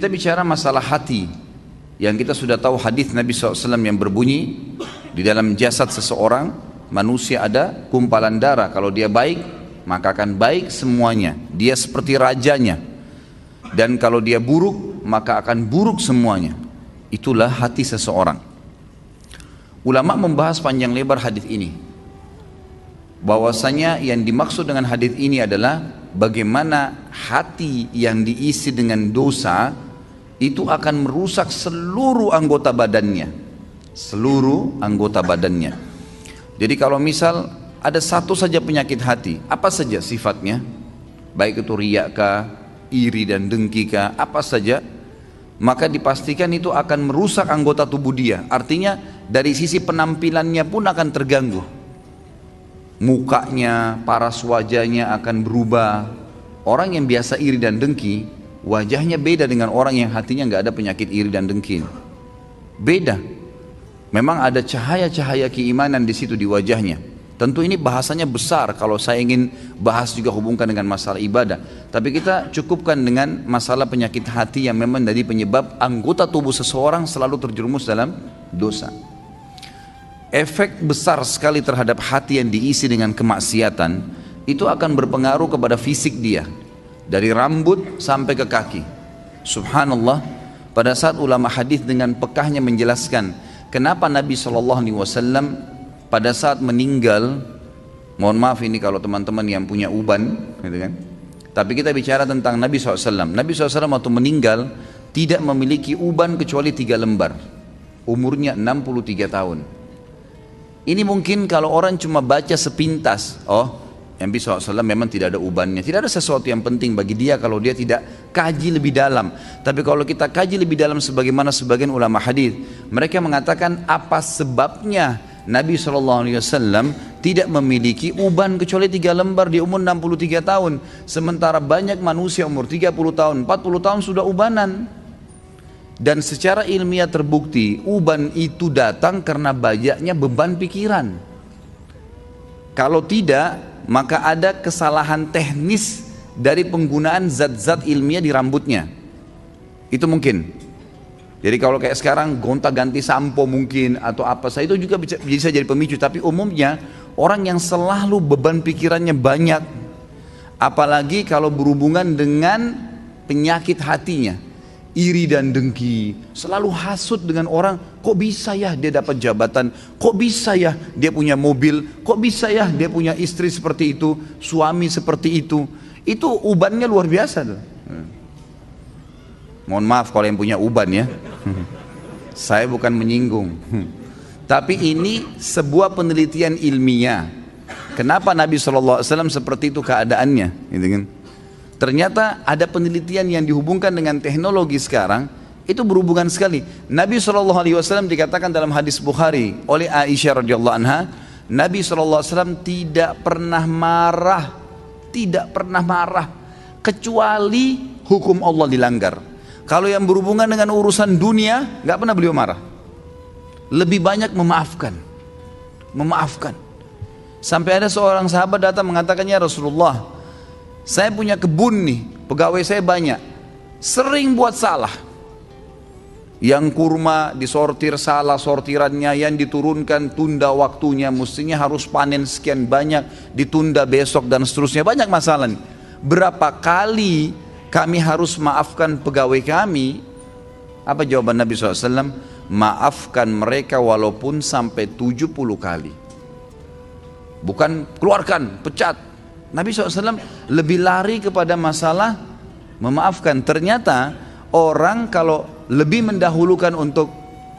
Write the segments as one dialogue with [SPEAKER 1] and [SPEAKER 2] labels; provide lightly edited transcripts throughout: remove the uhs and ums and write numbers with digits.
[SPEAKER 1] Kita bicara masalah hati, yang kita sudah tahu hadis Nabi SAW yang berbunyi, di dalam jasad seseorang manusia ada gumpalan darah. Kalau dia baik, maka akan baik semuanya, dia seperti rajanya. Dan kalau dia buruk, maka akan buruk semuanya. Itulah hati seseorang. Ulama membahas panjang lebar hadis ini, bahwasanya yang dimaksud dengan hadis ini adalah bagaimana hati yang diisi dengan dosa itu akan merusak seluruh anggota badannya. Seluruh anggota badannya. Jadi kalau misal ada satu saja penyakit hati, apa saja sifatnya, baik itu riak kah, iri dan dengki kah, apa saja, maka dipastikan itu akan merusak anggota tubuh dia. Artinya dari sisi penampilannya pun akan terganggu. Mukanya, paras wajahnya akan berubah. Orang yang biasa iri dan dengki, wajahnya beda dengan orang yang hatinya nggak ada penyakit iri dan dengki. Beda. Memang ada cahaya-cahaya keimanan di situ di wajahnya. Tentu ini bahasanya besar kalau saya ingin bahas juga hubungkan dengan masalah ibadah. Tapi kita cukupkan dengan masalah penyakit hati yang memang dari penyebab anggota tubuh seseorang selalu terjerumus dalam dosa. Efek besar sekali terhadap hati yang diisi dengan kemaksiatan itu akan berpengaruh kepada fisik dia, dari rambut sampai ke kaki. Subhanallah, pada saat ulama hadis dengan pekahnya menjelaskan kenapa Nabi SAW pada saat meninggal, mohon maaf ini kalau teman-teman yang punya uban, gitu kan? Tapi kita bicara tentang Nabi SAW. Nabi SAW waktu meninggal tidak memiliki uban kecuali 3 lembar. Umurnya 63 tahun. Ini mungkin kalau orang cuma baca sepintas, oh Nabi SAW memang tidak ada ubannya. Tidak ada sesuatu yang penting bagi dia kalau dia tidak kaji lebih dalam. Tapi kalau kita kaji lebih dalam sebagaimana sebagian ulama hadis, mereka mengatakan apa sebabnya Nabi SAW tidak memiliki uban kecuali 3 lembar di umur 63 tahun. Sementara banyak manusia umur 30 tahun, 40 tahun sudah ubanan. Dan secara ilmiah terbukti uban itu datang karena banyaknya beban pikiran. Kalau tidak, maka ada kesalahan teknis dari penggunaan zat-zat ilmiah di rambutnya. Itu mungkin. Jadi kalau kayak sekarang gonta-ganti sampo mungkin atau apa saja itu juga bisa jadi pemicu. Tapi umumnya orang yang selalu beban pikirannya banyak, apalagi kalau berhubungan dengan penyakit hatinya, iri dan dengki, selalu hasut dengan orang, kok bisa ya dia dapat jabatan, kok bisa ya dia punya mobil, kok bisa ya dia punya istri seperti itu, suami seperti itu ubannya luar biasa tuh. Mohon maaf kalau yang punya uban ya, saya bukan menyinggung, tapi ini sebuah penelitian ilmiah. Kenapa Nabi SAW seperti itu keadaannya, gitu kan? Ternyata ada penelitian yang dihubungkan dengan teknologi sekarang, itu berhubungan sekali. Nabi SAW dikatakan dalam hadis Bukhari oleh Aisyah radhiyallahu anha, Nabi SAW tidak pernah marah kecuali hukum Allah dilanggar. Kalau yang berhubungan dengan urusan dunia, nggak pernah beliau marah. Lebih banyak memaafkan. Sampai ada seorang sahabat datang mengatakannya, Rasulullah, saya punya kebun nih, pegawai saya banyak, sering buat salah. Yang kurma disortir salah sortirannya, yang diturunkan tunda waktunya, mestinya harus panen sekian banyak, ditunda besok dan seterusnya, banyak masalah nih. Berapa kali kami harus maafkan pegawai kami? Apa jawaban Nabi SAW? Maafkan mereka walaupun sampai 70 kali. Bukan keluarkan, pecat. Nabi SAW lebih lari kepada masalah memaafkan. Ternyata orang kalau lebih mendahulukan untuk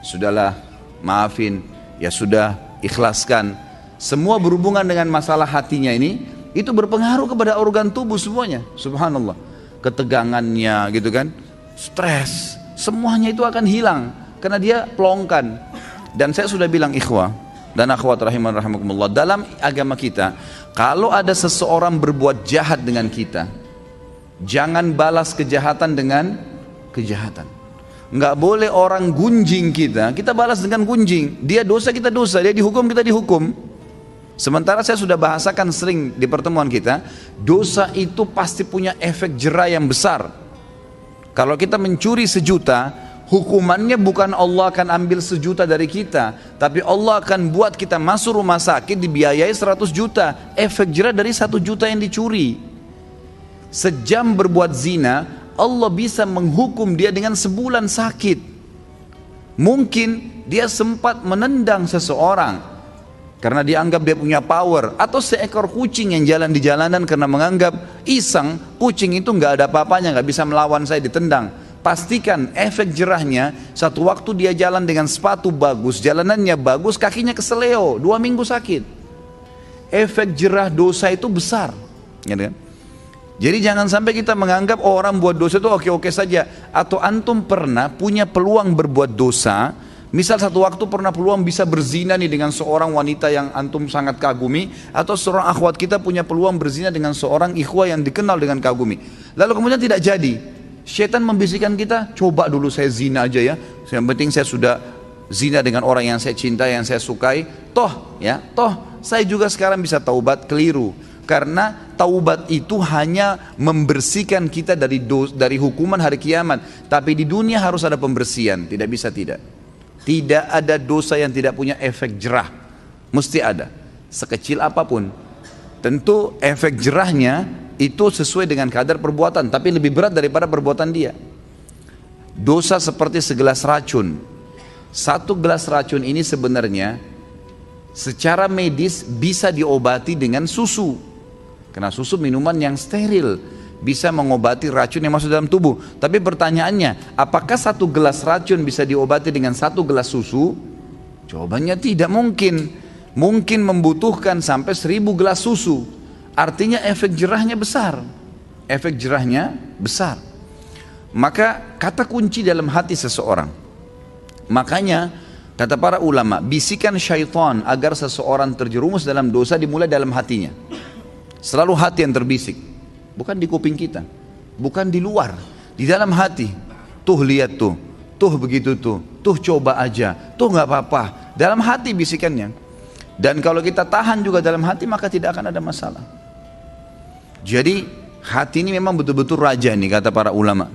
[SPEAKER 1] sudahlah maafin, ya sudah ikhlaskan, semua berhubungan dengan masalah hatinya ini, itu berpengaruh kepada organ tubuh semuanya. Subhanallah, ketegangannya gitu kan, stres, semuanya itu akan hilang karena dia pelongkan. Dan saya sudah bilang ikhwah dan akhwat rahiman rahimakumullah, dalam agama kita kalau ada seseorang berbuat jahat dengan kita, jangan balas kejahatan dengan kejahatan. Enggak boleh orang gunjing kita balas dengan gunjing. Dia dosa, kita dosa. Dia dihukum, kita dihukum. Sementara saya sudah bahasakan sering di pertemuan kita, dosa itu pasti punya efek jera yang besar. Kalau kita mencuri 1.000.000, hukumannya bukan Allah akan ambil 1.000.000 dari kita, tapi Allah akan buat kita masuk rumah sakit dibiayai 100 juta. Efek jerah dari 1 juta yang dicuri. Sejam berbuat zina, Allah bisa menghukum dia dengan sebulan sakit. Mungkin dia sempat menendang seseorang karena dianggap dia punya power, atau seekor kucing yang jalan di jalanan karena menganggap iseng, kucing itu nggak ada apa-apanya, nggak bisa melawan saya, ditendang. Pastikan efek jerahnya, satu waktu dia jalan dengan sepatu bagus, jalanannya bagus, kakinya keseleo, 2 minggu sakit. Efek jerah dosa itu besar, gitu kan? Jadi jangan sampai kita menganggap orang buat dosa itu oke-oke saja. Atau antum pernah punya peluang berbuat dosa, misal satu waktu pernah peluang bisa berzina nih dengan seorang wanita yang antum sangat kagumi, atau seorang akhwat kita punya peluang berzina dengan seorang ikhwah yang dikenal dengan kagumi, lalu kemudian tidak jadi. Syaitan membisikkan kita, coba dulu saya zina aja ya, yang penting saya sudah zina dengan orang yang saya cintai, yang saya sukai, toh saya juga sekarang bisa taubat. Keliru. Karena taubat itu hanya membersihkan kita dari hukuman hari kiamat, tapi di dunia harus ada pembersihan. Tidak bisa tidak. Tidak ada dosa yang tidak punya efek jerah. Mesti ada. Sekecil apapun. Tentu efek jerahnya itu sesuai dengan kadar perbuatan, tapi lebih berat daripada perbuatan dia. Dosa seperti segelas racun. 1 gelas racun ini sebenarnya secara medis bisa diobati dengan susu. Karena susu minuman yang steril, bisa mengobati racun yang masuk dalam tubuh. Tapi pertanyaannya, apakah 1 gelas racun bisa diobati dengan 1 gelas susu? Jawabannya tidak mungkin. Mungkin membutuhkan sampai 1000 gelas susu. Artinya efek jerahnya besar. Efek jerahnya besar. Maka kata kunci dalam hati seseorang. Makanya kata para ulama, bisikan syaitan agar seseorang terjerumus dalam dosa dimulai dalam hatinya. Selalu hati yang terbisik, bukan di kuping kita, bukan di luar, di dalam hati. Tuh lihat tuh begitu tuh coba aja, tuh nggak apa-apa. Dalam hati bisikannya. Dan kalau kita tahan juga dalam hati, maka tidak akan ada masalah. Jadi hati ini memang betul-betul raja nih, kata para ulama.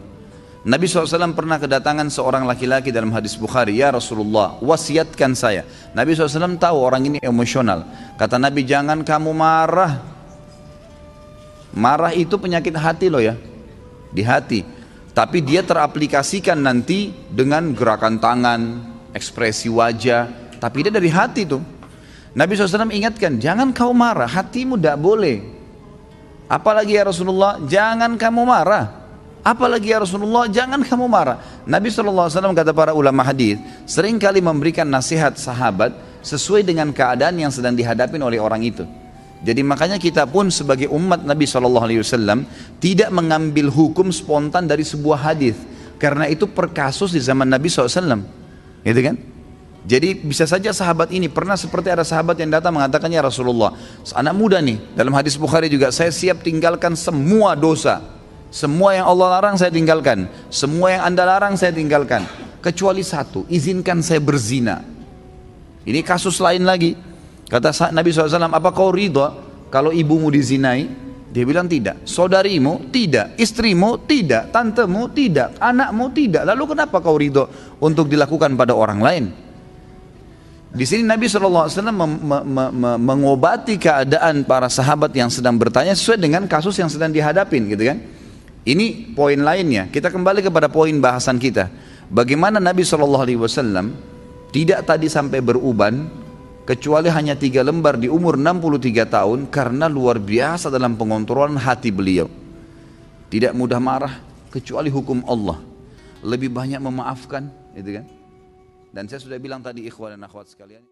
[SPEAKER 1] Nabi SAW pernah kedatangan seorang laki-laki dalam hadis Bukhari, ya Rasulullah, wasiatkan saya. Nabi SAW tahu orang ini emosional. Kata Nabi, jangan kamu marah. Marah itu penyakit hati loh ya, di hati. Tapi dia teraplikasikan nanti dengan gerakan tangan, ekspresi wajah, tapi dia dari hati tuh. Nabi SAW ingatkan, jangan kau marah, hatimu tidak boleh. Apalagi ya Rasulullah, jangan kamu marah. Apalagi ya Rasulullah, jangan kamu marah. Nabi SAW, kata para ulama hadis, seringkali memberikan nasihat sahabat sesuai dengan keadaan yang sedang dihadapi oleh orang itu. Jadi makanya kita pun sebagai umat Nabi SAW tidak mengambil hukum spontan dari sebuah hadis, karena itu per kasus di zaman Nabi SAW, gitu kan? Jadi bisa saja sahabat ini pernah seperti ada sahabat yang datang mengatakan, ya Rasulullah, anak muda nih, dalam hadis Bukhari juga, saya siap tinggalkan semua dosa, semua yang Allah larang saya tinggalkan, semua yang Anda larang saya tinggalkan, kecuali satu, izinkan saya berzina. Ini kasus lain lagi. Kata Nabi SAW, apa kau ridha kalau ibumu dizinai? Dia bilang tidak. Saudarimu? Tidak. Istrimu? Tidak. Tantemu? Tidak. Anakmu? Tidak. Lalu kenapa kau ridha untuk dilakukan pada orang lain? Di sini Nabi SAW mengobati keadaan para sahabat yang sedang bertanya sesuai dengan kasus yang sedang dihadapin, gitu kan? Ini poin lainnya. Kita kembali kepada poin bahasan kita. Bagaimana Nabi SAW tidak tadi sampai beruban, kecuali hanya 3 lembar di umur 63 tahun, karena luar biasa dalam pengontrolan hati beliau. Tidak mudah marah kecuali hukum Allah. Lebih banyak memaafkan, gitu kan? Dan saya sudah bilang tadi, ikhwan dan akhwat sekalian.